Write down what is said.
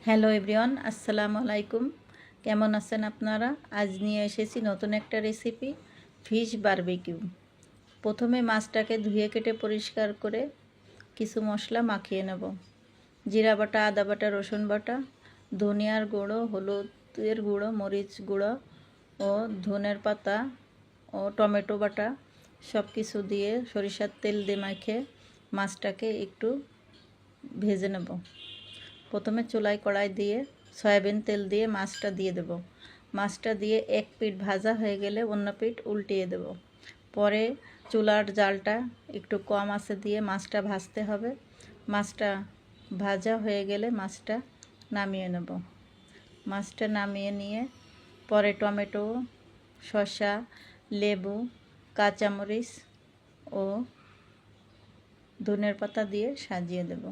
Hello everyone, আসসালামু আলাইকুম। কেমন আছেন আপনারা? আজ নিয়ে এসেছি নতুন একটা রেসিপি, ফিশ বারবিকিউ। প্রথমে মাছটাকে ধুয়ে কেটে পরিষ্কার করে কিছু মশলা মাখিয়ে নেব। জিরা বাটা, আদা বাটা, রসুন বাটা, ধনিয়ার গুঁড়ো, হলুদের গুঁড়ো, মরিচ গুঁড়ো ও ধনের পাতা ও টমেটো বাটা সব কিছু দিয়ে সরিষার তেল দিয়ে মাখে মাছটাকে একটু ভেজে নেব। প্রথমে চুলায় কড়াই দিয়ে সয়াবিন তেল দিয়ে মাছটা দিয়ে দেব। মাছটা দিয়ে এক পিঠ ভাজা হয়ে গেলে অন্য পিঠ উল্টিয়ে দেব। পরে চুলার জালটা একটু কম আঁচে দিয়ে মাছটা ভাজতে হবে। মাছটা ভাজা হয়ে গেলে মাছটা নামিয়ে নেব। মাছটা নামিয়ে নিয়ে পরে টমেটো, শসা, লেবু, কাঁচামরিচ ও ধনের পাতা দিয়ে সাজিয়ে দেব।